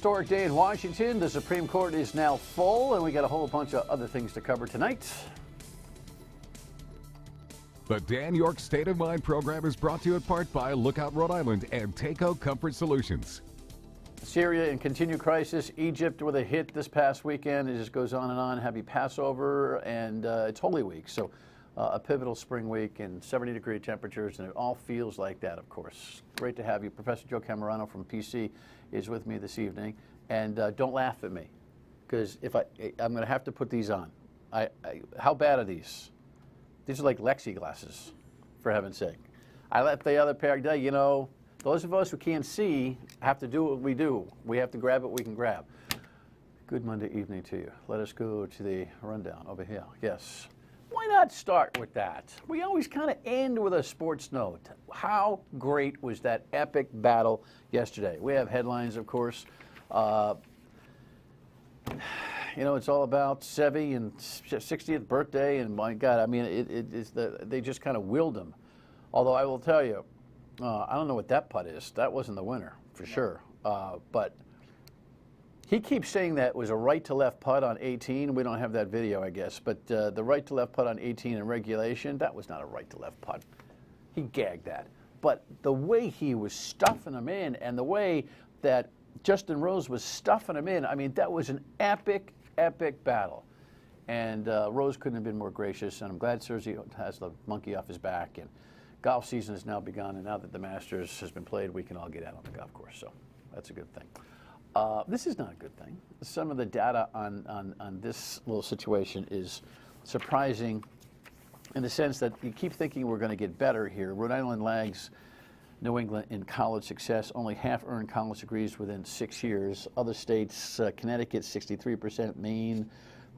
historic day in Washington. The Supreme Court is now full, and we got a whole bunch of other things to cover tonight. The Dan York State of Mind program is brought to you in part by Lookout Rhode Island and Takeo Comfort Solutions. Syria in continued crisis. Egypt with a hit this past weekend. It just goes on and on. Happy Passover, and it's Holy Week. So a pivotal spring week and 70-degree temperatures, and it all feels like that, of course. Great to have you. Professor Joe Cammarano from PC is with me this evening. And don't laugh at me, because I'm going to have to put these on. How bad are these? These are like Lexi glasses, for heaven's sake. I let the other pair, you know, those of us who can't see have to do what we do. We have to grab what we can grab. Good Monday evening to you. Let us go to the rundown over here. Yes. Why not start with that? We always kind of end with a sports note. How great was that epic battle yesterday? We have headlines, of course. You know, it's all about Sevi and 60th birthday, and my God, I mean, they just kind of willed him. Although I will tell you, I don't know what that putt is. That wasn't the winner, for sure. But he keeps saying that was a right-to-left putt on 18. We don't have that video, I guess. But the right-to-left putt on 18 in regulation, that was not a right-to-left putt. He gagged that. But the way he was stuffing them in, and the way that Justin Rose was stuffing them in, I mean, that was an epic, epic battle. And Rose couldn't have been more gracious, and I'm glad Sergio has the monkey off his back. And golf season has now begun, and now that the Masters has been played, we can all get out on the golf course. So that's a good thing. This is not a good thing. Some of the data on this little situation is surprising in the sense that you keep thinking we're going to get better here. Rhode Island lags New England in college success. Only half earned college degrees within 6 years. Other states, Connecticut 63%, Maine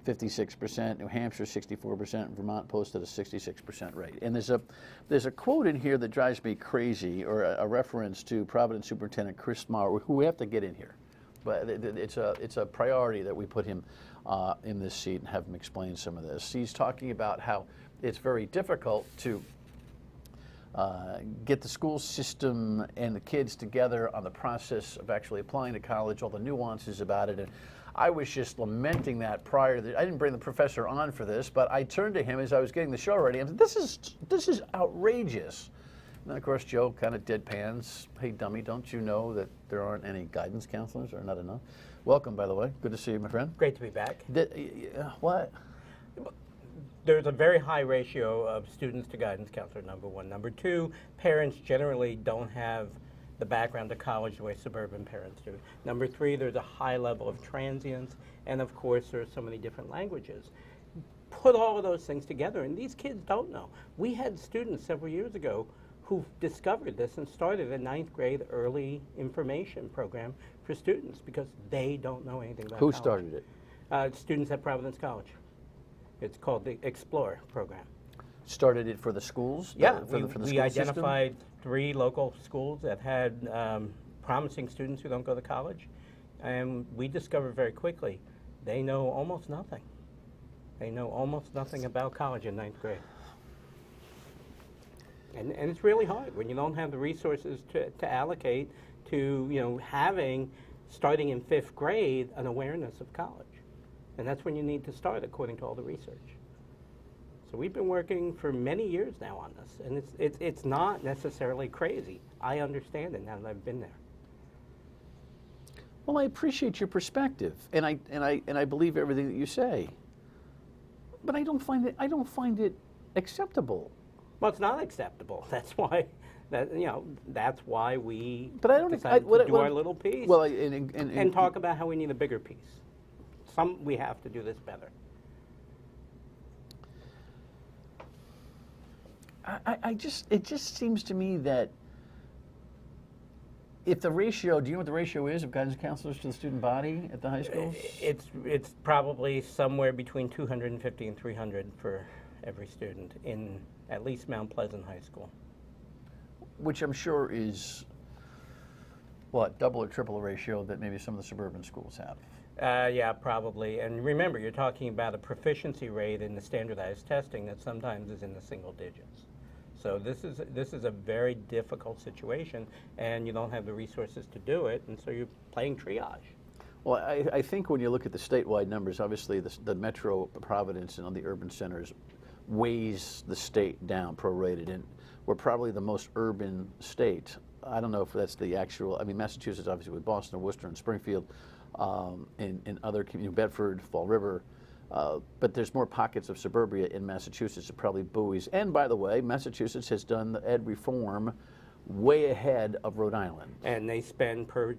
56%, New Hampshire 64%, Vermont posted a 66% rate. And there's a quote in here that drives me crazy, or a reference to Providence Superintendent Chris Maher, who we have to get in here. But it's a priority that we put him in this seat and have him explain some of this. He's talking about how it's very difficult to get the school system and the kids together on the process of actually applying to college, all the nuances about it. And I was just lamenting that prior to I didn't bring the professor on for this, but I turned to him as I was getting the show ready and said, this is outrageous. And then, of course, Joe kind of deadpans, hey, dummy, don't you know that there aren't any guidance counselors, or not enough? Welcome, by the way. Good to see you, my friend. Great to be back. What? There's a very high ratio of students to guidance counselor, number one. Number two, parents generally don't have the background to college the way suburban parents do. Number three, there's a high level of transience, and of course, there are so many different languages. Put all of those things together, and these kids don't know. We had students several years ago who discovered this and started a 9th grade early information program for students because they don't know anything about college. Who started it? Students at Providence College. It's called the Explore program. Started it for the schools? Yeah, for the we school identified system? 3 local schools that had promising students who don't go to college, and we discovered very quickly they know almost nothing. They know almost nothing about college in 9th grade. And it's really hard when you don't have the resources to allocate to, you know, having, starting in 5th grade, an awareness of college. And that's when you need to start, according to all the research. So we've been working for many years now on this, and it's not necessarily crazy. I understand it now that I've been there. Well, I appreciate your perspective, and I believe everything that you say. But I don't find it acceptable. Well, it's not acceptable. That's why, that's why we decided to do our little piece. Well, and talk about how we need a bigger piece. We have to do this better. It just seems to me that if the ratio, do you know what the ratio is of guidance counselors to the student body at the high schools? It's probably somewhere between 250 and 300 for every student in at least Mount Pleasant High School. Which I'm sure is, what, double or triple a ratio that maybe some of the suburban schools have. Yeah, probably. And remember, you're talking about a proficiency rate in the standardized testing that sometimes is in the single digits. So this is a very difficult situation, and you don't have the resources to do it, and so you're playing triage. Well, I think when you look at the statewide numbers, obviously the metro Providence and the urban centers weighs the state down prorated, and we're probably the most urban state. I don't know if that's the actual. I mean, Massachusetts obviously with Boston, Worcester, and Springfield, in other communities, Bedford, Fall River. But there's more pockets of suburbia in Massachusetts that probably buoys. And by the way, Massachusetts has done the ed reform way ahead of Rhode Island. And they spend per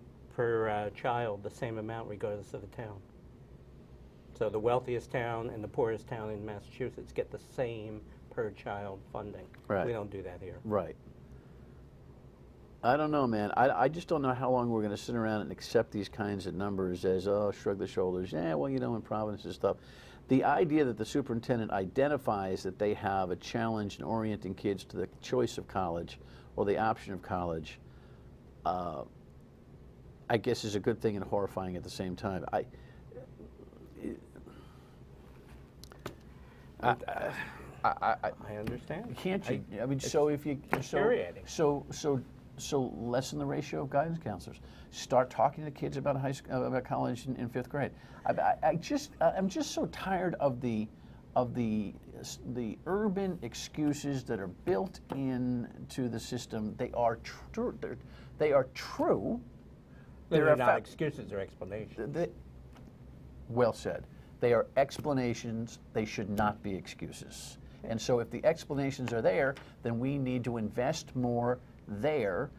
child the same amount regardless of the town. So the wealthiest town and the poorest town in Massachusetts get the same per child funding. Right. We don't do that here. Right. I don't know, man. I just don't know how long we're going to sit around and accept these kinds of numbers as, oh, shrug the shoulders. Yeah, well, you know, in Providence and stuff. The idea that the superintendent identifies that they have a challenge in orienting kids to the choice of college or the option of college, I guess is a good thing and horrifying at the same time. I understand. Can't you? I mean, so if you infuriating. So lessen the ratio of guidance counselors. Start talking to kids about about college in fifth grade. I'm just so tired of the urban excuses that are built into the system. They are true. They are true. They're not excuses or explanations. Well said. They are explanations. They should not be excuses. And so if the explanations are there, then we need to invest more there.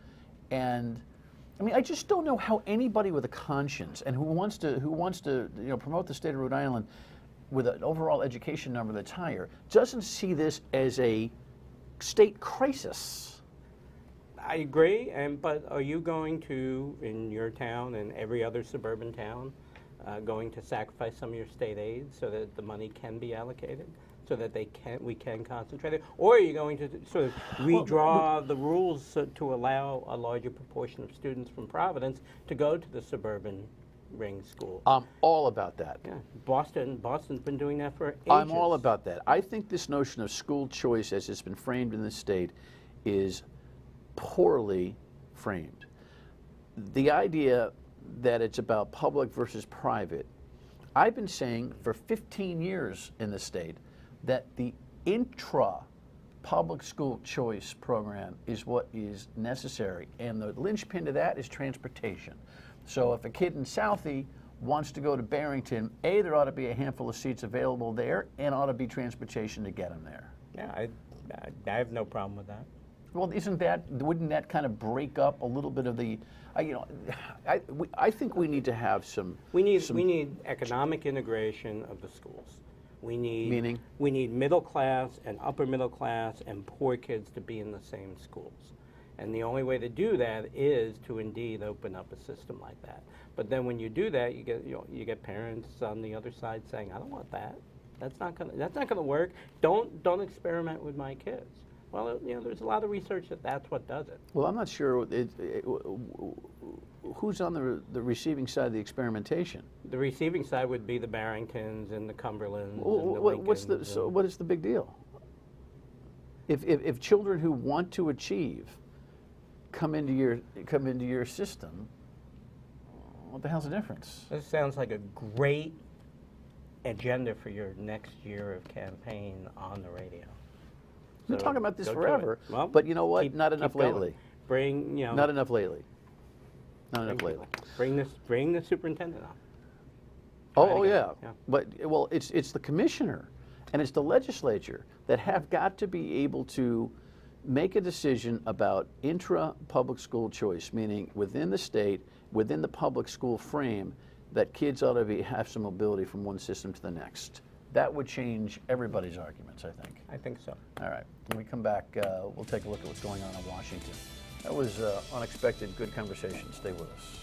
And I mean, I just don't know how anybody with a conscience and who wants to promote the state of Rhode Island with an overall education number that's higher doesn't see this as a state crisis. I agree, but are you going to, in your town and every other suburban town, going to sacrifice some of your state aid so that the money can be allocated, so that we can concentrate it? Or are you going to sort of redraw the rules to allow a larger proportion of students from Providence to go to the suburban ring schools? I'm all about that. Yeah, Boston's been doing that for ages. I'm all about that. I think this notion of school choice as it's been framed in the state is poorly framed. The idea that it's about public versus private, I've been saying for 15 years in the state that the intra-public school choice program is what is necessary, and the linchpin to that is transportation. So if a kid in Southie wants to go to Barrington, there ought to be a handful of seats available there, and ought to be transportation to get them there. Yeah, I have no problem with that. Well, wouldn't that kind of break up a little bit of the, I think we need to have some. We need economic integration of the schools. We need middle class and upper middle class and poor kids to be in the same schools. And the only way to do that is to indeed open up a system like that. But then when you do that, you get parents on the other side saying, "I don't want that. That's not gonna work. Don't experiment with my kids." Well, there's a lot of research that's what does it. Well, I'm not sure who's on the receiving side of the experimentation. The receiving side would be the Barringtons and the Cumberlands and the Lincolns. What is the big deal? If children who want to achieve come into your system, what the hell's the difference? This sounds like a great agenda for your next year of campaign on the radio. We've been talking about this forever, well, but you know what? Not enough lately. Not enough lately. Not enough lately. Bring the superintendent on. Oh yeah. But it's the commissioner and it's the legislature that have got to be able to make a decision about intra-public school choice, meaning within the state, within the public school frame, that kids ought to have some mobility from one system to the next. That would change everybody's arguments, I think. I think so. All right. When we come back, we'll take a look at what's going on in Washington. That was unexpected, good conversation. Stay with us.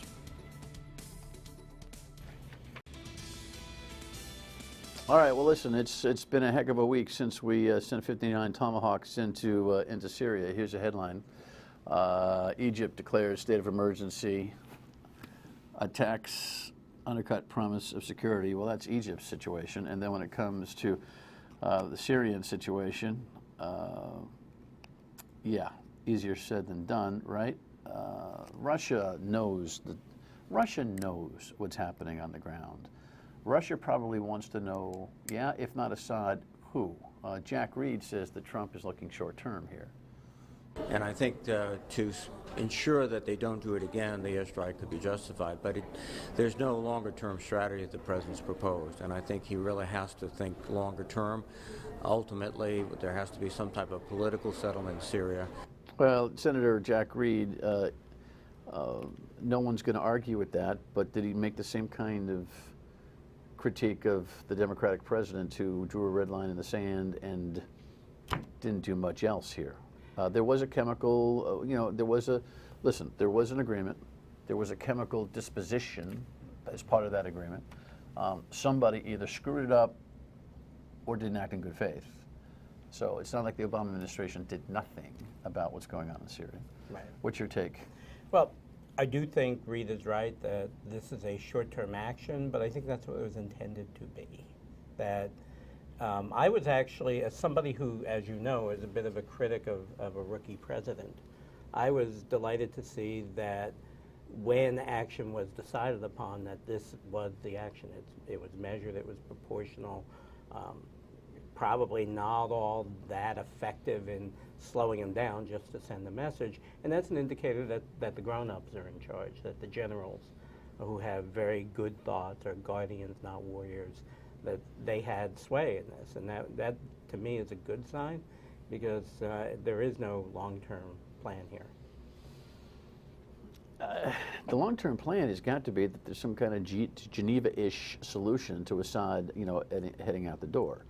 All right. Well, listen, it's been a heck of a week since we sent 59 Tomahawks into Syria. Here's a headline: Egypt declares state of emergency. Attacks undercut promise of security. Well, that's Egypt's situation. And then when it comes to the Syrian situation, easier said than done, right? Russia knows Russia knows what's happening on the ground. Russia probably wants to know, yeah, if not Assad, who? Jack Reed says that Trump is looking short-term here. And I think to ensure that they don't do it again, the airstrike could be justified. But there's no longer-term strategy that the president's proposed, and I think he really has to think longer-term. Ultimately, there has to be some type of political settlement in Syria. Well, Senator Jack Reed, no one's going to argue with that, but did he make the same kind of critique of the Democratic president who drew a red line in the sand and didn't do much else here? There was a chemical, there was an agreement. There was a chemical disposition as part of that agreement. Somebody either screwed it up or didn't act in good faith. So it's not like the Obama administration did nothing about what's going on in Syria. Right. What's your take? Well, I do think Reed is right that this is a short-term action, but I think that's what it was intended to be. That I was actually, as somebody who, as you know, is a bit of a critic of a rookie president, I was delighted to see that when action was decided upon, that this was the action. It was measured, it was proportional, probably not all that effective in slowing him down just to send a message. And that's an indicator that the grown-ups are in charge, that the generals who have very good thoughts are guardians, not warriors, that they had sway in this. And that to me is a good sign, because there is no long-term plan here. The long-term plan has got to be that there's some kind of Geneva-ish solution to Assad, heading out the door.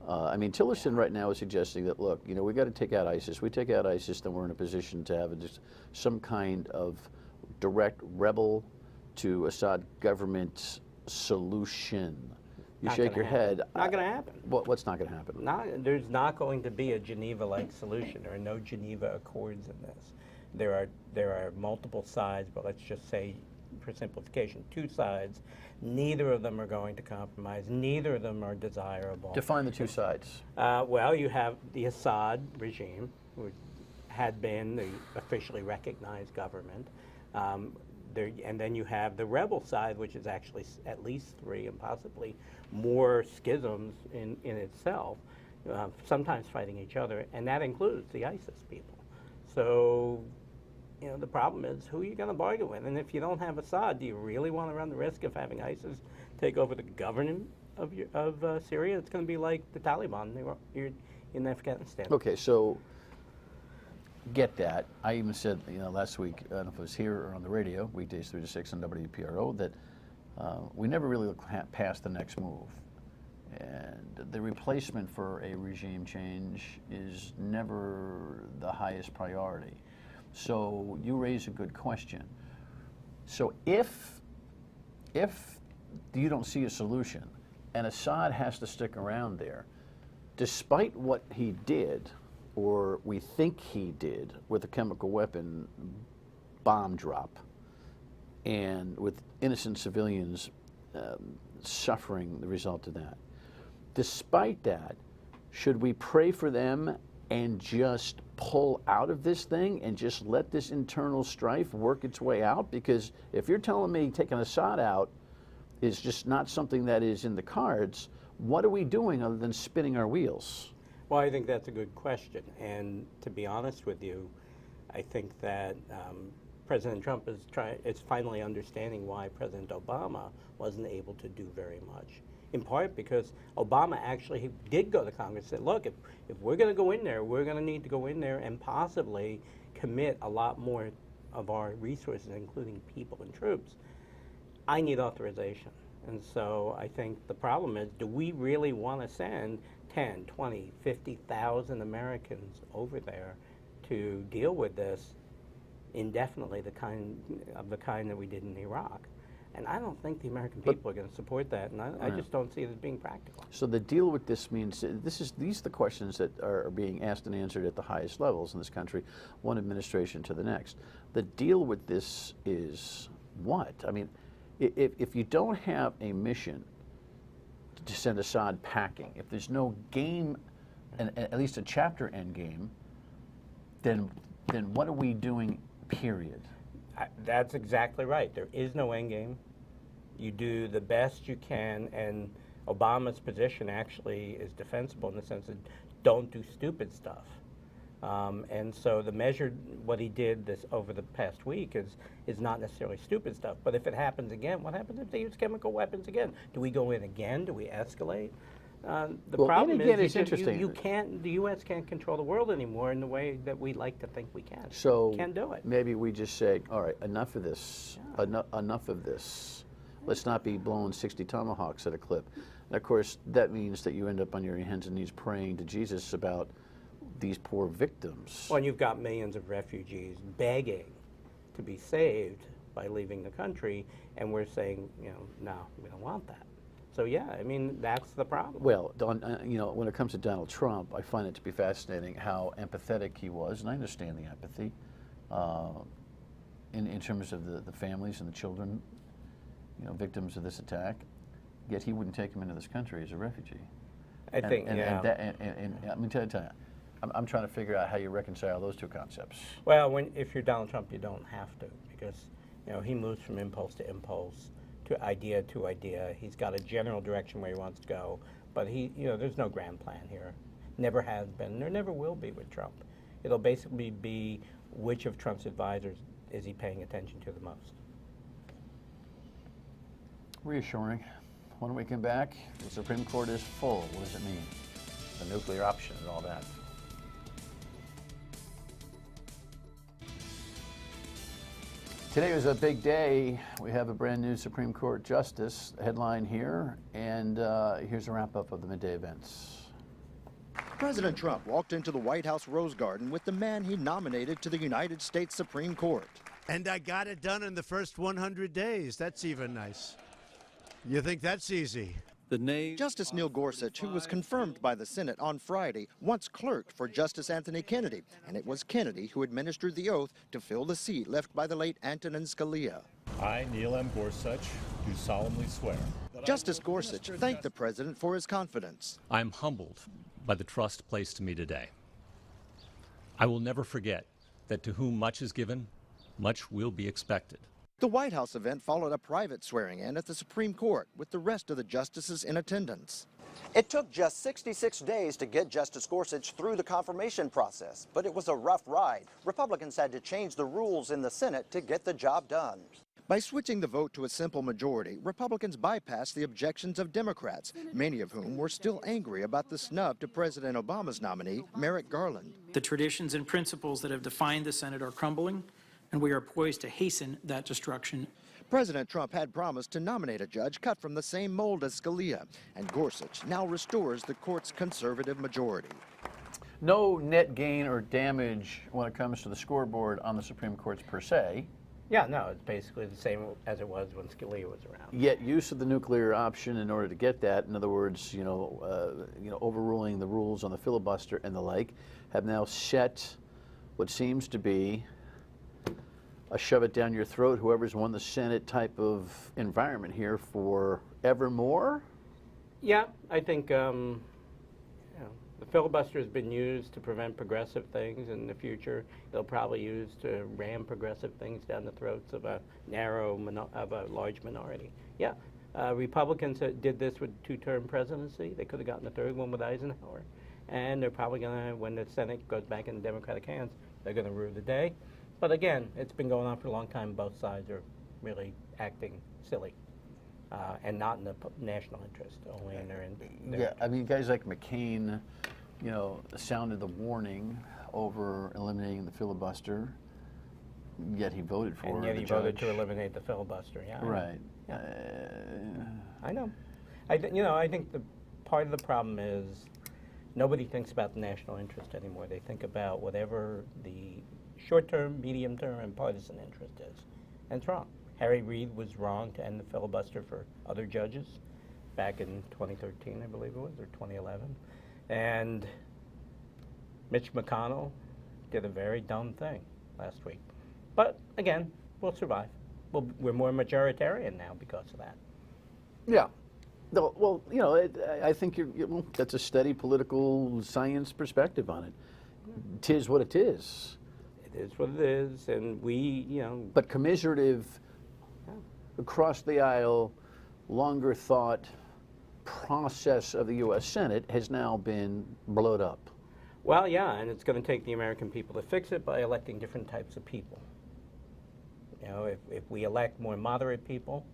I mean, Tillerson right now is suggesting that, look, we got to take out ISIS. We take out ISIS, then we're in a position to have some kind of direct rebel to Assad government solution. You Not shake your gonna happen. head. Not going to happen. What's not going to happen? There's not going to be a Geneva-like solution. There are no Geneva Accords in this. There are multiple sides, but let's just say, for simplification, two sides. Neither of them are going to compromise. Neither of them are desirable. Define the two sides. Well, you have the Assad regime, who had been the officially recognized government. And then you have the rebel side, which is actually at least three and possibly more schisms in itself, sometimes fighting each other, and that includes the ISIS people. So, the problem is, who are you going to bargain with? And if you don't have Assad, do you really want to run the risk of having ISIS take over the government of Syria? It's going to be like the Taliban. They were in Afghanistan. Okay, so get that. I even said, last week, I don't know if it was here or on the radio, weekdays 3 to 6 on WPRO, that we never really look past the next move. And the replacement for a regime change is never the highest priority. So you raise a good question. So if you don't see a solution and Assad has to stick around there, despite what he did, or we think he did, with a chemical weapon bomb drop, and with innocent civilians suffering the result of that, despite that, should we pray for them and just pull out of this thing and just let this internal strife work its way out? Because if you're telling me taking Assad out is just not something that is in the cards, what are we doing other than spinning our wheels? Well, I think that's a good question. And to be honest with you, I think that President Trump is finally understanding why President Obama wasn't able to do very much. In part because Obama actually did go to Congress and said, look, if we're going to go in there, we're going to need to go in there and possibly commit a lot more of our resources, including people and troops. I need authorization. And so I think the problem is, do we really want to send 10, 20, 50,000 Americans over there to deal with this indefinitely, the kind that we did in Iraq? And I don't think the American people are going to support that, and I just don't see it as being practical. So the deal with this means, these are the questions that are being asked and answered at the highest levels in this country, one administration to the next. The deal with this is what? I mean, if you don't have a mission to send Assad packing, if there's no game, and at least a chapter end game, then what are we doing, period? That's exactly right. There is no end game. You do the best you can, and Obama's position actually is defensible in the sense that don't do stupid stuff. And so the measure, what he did this over the past week is not necessarily stupid stuff. But if it happens again, what happens if they use chemical weapons again? Do we go in again? Do we escalate? The Well, problem and again, is it's interesting. you can't. The U.S. can't control the world anymore in the way that we like to think we can. So can't do it. maybe we just say, all right, enough of this. Enough of this. Let's not be blowing 60 tomahawks at a clip. And of course, that means that you end up on your hands and knees praying to Jesus about these poor victims. Well, and you've got millions of refugees begging to be saved by leaving the country, and we're saying, no, we don't want that. So yeah, I mean, that's the problem. Well, when it comes to Donald Trump, I find it to be fascinating how empathetic he was, and I understand the empathy in terms of the families and the children, victims of this attack. Yet he wouldn't take them into this country as a refugee. I think, yeah. And let me tell you, I'm trying to figure out how you reconcile those two concepts. Well, if you're Donald Trump, you don't have to, because he moves from impulse to impulse, to idea to idea. He's got a general direction where he wants to go, but there's no grand plan here. Never has been. There never will be with Trump. It'll basically be which of Trump's advisors is he paying attention to the most. Reassuring. When we come back, the Supreme Court is full. What does it mean? The nuclear option and all that. Today was a big day. We have a brand new Supreme Court Justice headline here, and here's a wrap-up of the midday events. President Trump walked into the White House Rose Garden with the man he nominated to the United States Supreme Court. And I got it done in the first 100 days. That's even nice. You think that's easy? Justice Neil Gorsuch, who was confirmed by the Senate on Friday, once clerked for Justice Anthony Kennedy, and it was Kennedy who administered the oath to fill the seat left by the late Antonin Scalia. I, Neil M. Gorsuch, do solemnly swear. Justice Gorsuch thanked the president for his confidence. I am humbled by the trust placed in me today. I will never forget that to whom much is given, much will be expected. The White House event followed a private swearing-in at the Supreme Court with the rest of the justices in attendance. It took just 66 days to get Justice Gorsuch through the confirmation process, but it was a rough ride. Republicans had to change the rules in the Senate to get the job done. By switching the vote to a simple majority, Republicans bypassed the objections of Democrats, many of whom were still angry about the snub to President Obama's nominee, Merrick Garland. The traditions and principles that have defined the Senate are crumbling, and we are poised to hasten that destruction. President Trump had promised to nominate a judge cut from the same mold as Scalia, and Gorsuch now restores the court's conservative majority. No net gain or damage when it comes to the scoreboard on the Supreme Court's per se. Yeah, no, it's basically the same as it was when Scalia was around. Yet use of the nuclear option in order to get that, in other words, overruling the rules on the filibuster and the like, have now set what seems to be a shove it down your throat, whoever's won the Senate type of environment here forevermore? Yeah, I think the filibuster has been used to prevent progressive things. In the future, they'll probably use to ram progressive things down the throats of a large minority. Yeah, Republicans did this with two-term presidency. They could have gotten a third one with Eisenhower. And they're probably going to, when the Senate goes back in Democratic hands, they're going to rue the day. But again, it's been going on for a long time. Both sides are really acting silly and not in the national interest, only in their Yeah, I mean, guys like McCain, sounded the warning over eliminating the filibuster, yet he voted for it. And yet he voted to eliminate the filibuster, yeah. Right. Yeah. I know. I think the part of the problem is nobody thinks about the national interest anymore. They think about whatever the short-term, medium-term, and partisan interest is. And it's wrong. Harry Reid was wrong to end the filibuster for other judges back in 2013, I believe it was, or 2011. And Mitch McConnell did a very dumb thing last week. But again, we'll survive. We're more majoritarian now because of that. Yeah. No, well, I think that's a steady political science perspective on it. 'Tis what it is. It is what it is, and we, you know. But commiserative, across the aisle, longer thought process of the U.S. Senate has now been blowed up. Well, yeah, and it's going to take the American people to fix it by electing different types of people. You know, if we elect more moderate people,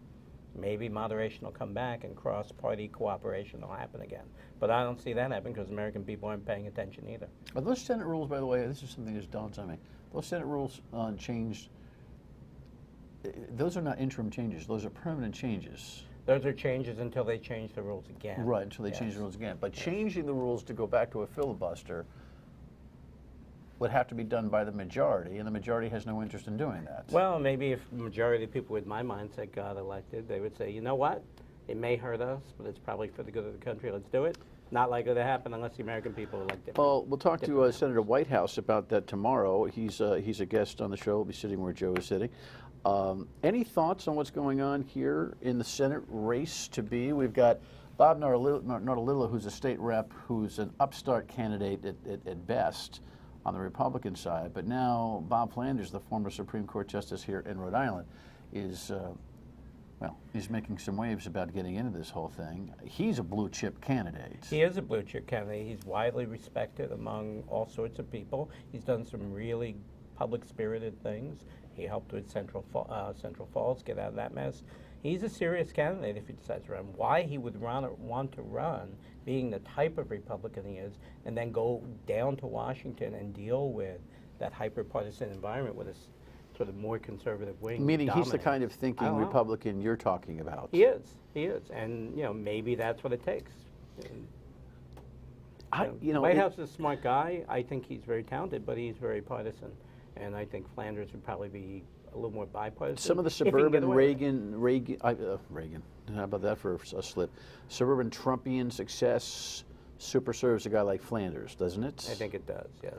maybe moderation will come back and cross-party cooperation will happen again. But I don't see that happen because American people aren't paying attention either. Are those Senate rules, by the way, this is something that dawns on me, those Senate rules changed, those are not interim changes, those are permanent changes. Those are changes until they change the rules again. Right, until they change the rules again. But changing the rules to go back to a filibuster would have to be done by the majority, and the majority has no interest in doing that. Well, maybe if the majority of the people with my mindset got elected, they would say, you know what, it may hurt us, but it's probably for the good of the country, let's do it. Not likely to happen unless the American people elect different. Well, we'll talk to Senator Whitehouse about that tomorrow. He's a guest on the show. He'll be sitting where Joe is sitting. Any thoughts on what's going on here in the Senate race to be? We've got Bob Nartalillo, who's a state rep, who's an upstart candidate at best on the Republican side, but now Bob Flanders, the former Supreme Court Justice here in Rhode Island, is, well, he's making some waves about getting into this whole thing. He's a blue chip candidate. He is a blue chip candidate. He's widely respected among all sorts of people. He's done some really public-spirited things. He helped with Central Falls get out of that mess. He's a serious candidate if he decides to run. Why he would want to run, being the type of Republican he is, and then go down to Washington and deal with that hyper-partisan environment with a sort of more conservative wing. Meaning he's the kind of thinking Republican you're talking about. He is, and you know maybe that's what it takes. White House is a smart guy. I think he's very talented, but he's very partisan, and I think Flanders would probably be a little more bipartisan. Some of the suburban Reagan, how about that for a slip? Suburban Trumpian success super serves a guy like Flanders, doesn't it? I think it does, yes.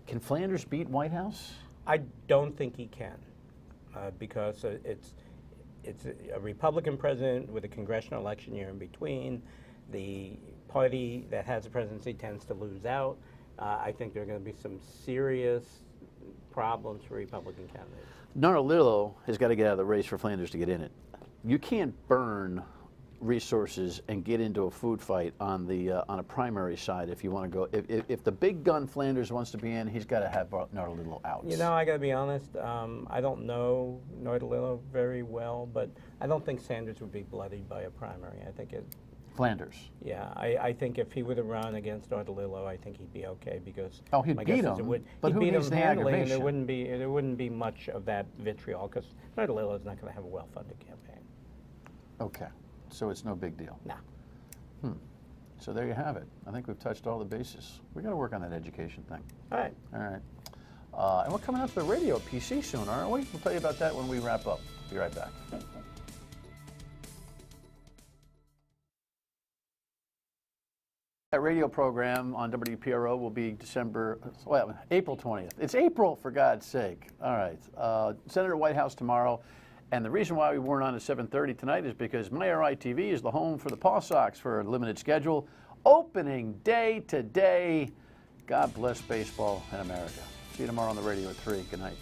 Can Flanders beat Whitehouse? I don't think he can, because it's a Republican president with a congressional election year in between. The party that has the presidency tends to lose out. I think there are going to be some serious problems for Republican candidates. Nartalillo has got to get out of the race for Flanders to get in it. You can't burn resources and get into a food fight on a primary side if you want to go. If the big gun Flanders wants to be in, he's got to have Nartalillo out. You know, I got to be honest. I don't know Nartalillo very well, but I don't think Sanders would be bloodied by a primary. I think it. Flanders. Yeah, I think if he were to run against Nartalillo, I think he'd be okay because he'd beat him. But he'd beat him handily, and there wouldn't be much of that vitriol because Nartalillo is not going to have a well-funded campaign. Okay, so it's no big deal. Nah. So there you have it. I think we've touched all the bases. We got to work on that education thing. All right. All right. And we're coming out to the radio PC soon, aren't we? We'll tell you about that when we wrap up. Be right back. That radio program on WPRO will be April 20th. It's April, for God's sake. All right. Senator Whitehouse tomorrow. And the reason why we weren't on at 7:30 tonight is because MyRI TV is the home for the Paw Sox for a limited schedule. Opening day today. God bless baseball in America. See you tomorrow on the radio at 3. Good night.